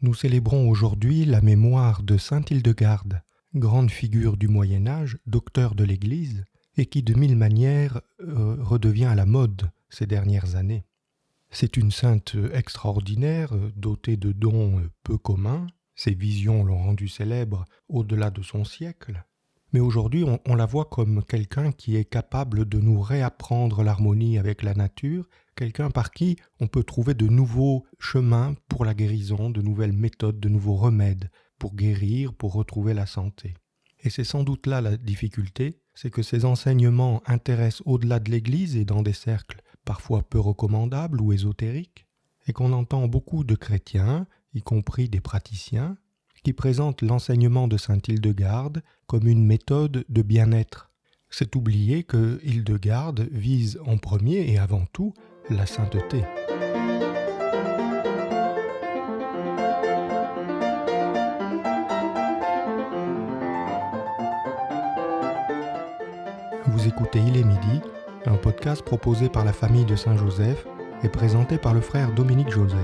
Nous célébrons aujourd'hui la mémoire de saint Hildegarde, grande figure du Moyen-Âge, docteur de l'Église, et qui de mille manières redevient à la mode ces dernières années. C'est une sainte extraordinaire, dotée de dons peu communs. Ses visions l'ont rendue célèbre au-delà de son siècle. Mais aujourd'hui, on la voit comme quelqu'un qui est capable de nous réapprendre l'harmonie avec la nature, quelqu'un par qui on peut trouver de nouveaux chemins pour la guérison, de nouvelles méthodes, de nouveaux remèdes pour guérir, pour retrouver la santé. Et c'est sans doute là la difficulté, c'est que ces enseignements intéressent au-delà de l'Église et dans des cercles parfois peu recommandables ou ésotériques, et qu'on entend beaucoup de chrétiens, y compris des praticiens, qui présentent l'enseignement de saint Hildegarde comme une méthode de bien-être. C'est oublier que Hildegarde vise en premier et avant tout la sainteté. Vous écoutez Il est midi, un podcast proposé par la famille de Saint-Joseph et présenté par le frère Dominique Joseph.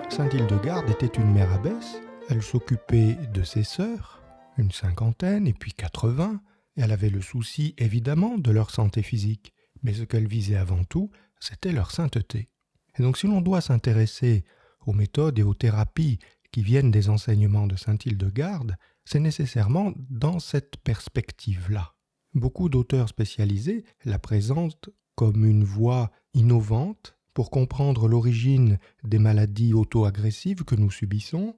Sainte Hildegarde était une mère abbesse, elle s'occupait de ses sœurs, une cinquantaine et puis 80, et elle avait le souci évidemment de leur santé physique, mais ce qu'elle visait avant tout, c'était leur sainteté. Et donc si l'on doit s'intéresser aux méthodes et aux thérapies qui viennent des enseignements de sainte Hildegarde, c'est nécessairement dans cette perspective-là. Beaucoup d'auteurs spécialisés la présentent comme une voie innovante pour comprendre l'origine des maladies auto-agressives que nous subissons.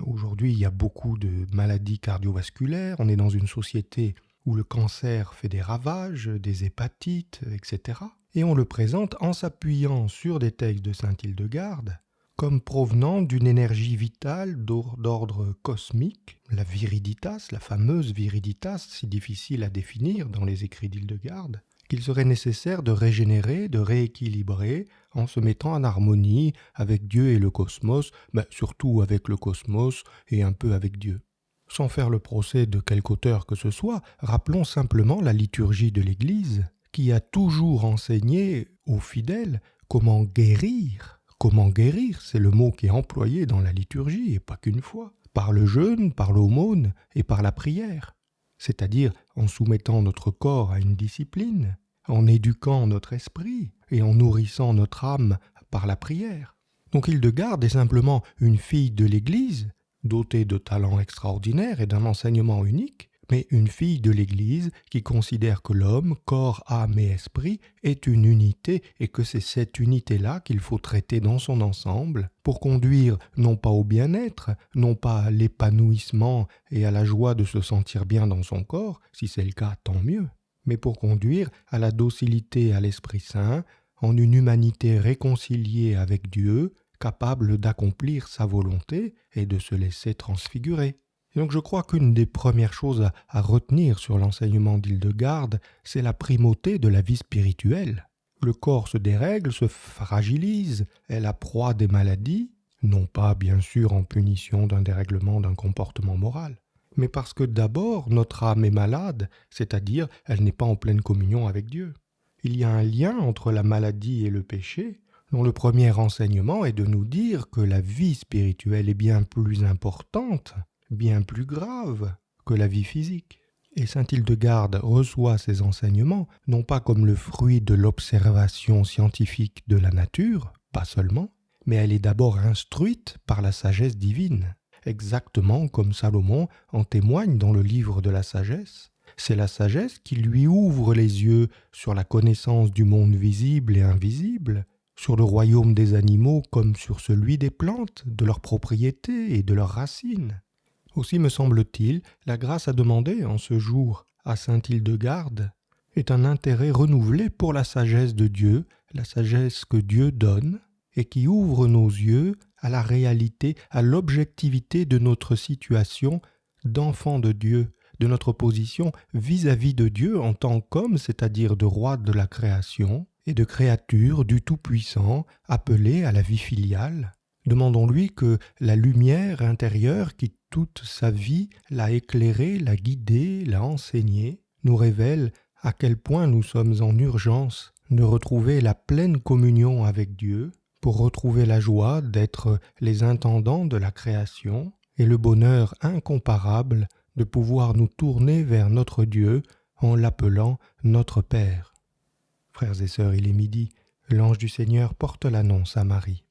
Aujourd'hui, il y a beaucoup de maladies cardiovasculaires, on est dans une société où le cancer fait des ravages, des hépatites, etc. Et on le présente en s'appuyant sur des textes de sainte Hildegarde comme provenant d'une énergie vitale d'ordre cosmique, la viriditas, la fameuse viriditas, si difficile à définir dans les écrits d'Hildegarde, qu'il serait nécessaire de régénérer, de rééquilibrer en se mettant en harmonie avec Dieu et le cosmos, surtout avec le cosmos et un peu avec Dieu. Sans faire le procès de quelque auteur que ce soit, rappelons simplement la liturgie de l'Église qui a toujours enseigné aux fidèles comment guérir. Comment guérir, c'est le mot qui est employé dans la liturgie, et pas qu'une fois, par le jeûne, par l'aumône et par la prière, c'est-à-dire en soumettant notre corps à une discipline, en éduquant notre esprit et en nourrissant notre âme par la prière. Donc Hildegarde est simplement une fille de l'Église, dotée de talents extraordinaires et d'un enseignement unique, mais une fille de l'Église qui considère que l'homme, corps, âme et esprit, est une unité et que c'est cette unité-là qu'il faut traiter dans son ensemble pour conduire non pas au bien-être, non pas à l'épanouissement et à la joie de se sentir bien dans son corps, si c'est le cas, tant mieux, mais pour conduire à la docilité à l'Esprit Saint, en une humanité réconciliée avec Dieu, capable d'accomplir sa volonté et de se laisser transfigurer. Et donc je crois qu'une des premières choses à retenir sur l'enseignement d'Hildegarde, c'est la primauté de la vie spirituelle. Le corps se dérègle, se fragilise, est la proie des maladies, non pas bien sûr en punition d'un dérèglement d'un comportement moral, mais parce que d'abord notre âme est malade, c'est-à-dire elle n'est pas en pleine communion avec Dieu. Il y a un lien entre la maladie et le péché, dont le premier enseignement est de nous dire que la vie spirituelle est bien plus importante, bien plus grave que la vie physique. Et saint Hildegarde reçoit ces enseignements non pas comme le fruit de l'observation scientifique de la nature, pas seulement, mais elle est d'abord instruite par la sagesse divine, exactement comme Salomon en témoigne dans le livre de la sagesse. C'est la sagesse qui lui ouvre les yeux sur la connaissance du monde visible et invisible, sur le royaume des animaux comme sur celui des plantes, de leurs propriétés et de leurs racines. Aussi me semble-t-il, la grâce à demander en ce jour à saint Hildegarde est un intérêt renouvelé pour la sagesse de Dieu, la sagesse que Dieu donne et qui ouvre nos yeux à la réalité, à l'objectivité de notre situation d'enfant de Dieu, de notre position vis-à-vis de Dieu en tant qu'homme, c'est-à-dire de roi de la création et de créature du Tout-Puissant appelé à la vie filiale. Demandons-lui que la lumière intérieure qui toute sa vie l'a éclairé, l'a guidé, l'a enseigné, nous révèle à quel point nous sommes en urgence de retrouver la pleine communion avec Dieu, pour retrouver la joie d'être les intendants de la création et le bonheur incomparable de pouvoir nous tourner vers notre Dieu en l'appelant notre Père. Frères et sœurs, il est midi, l'ange du Seigneur porte l'annonce à Marie.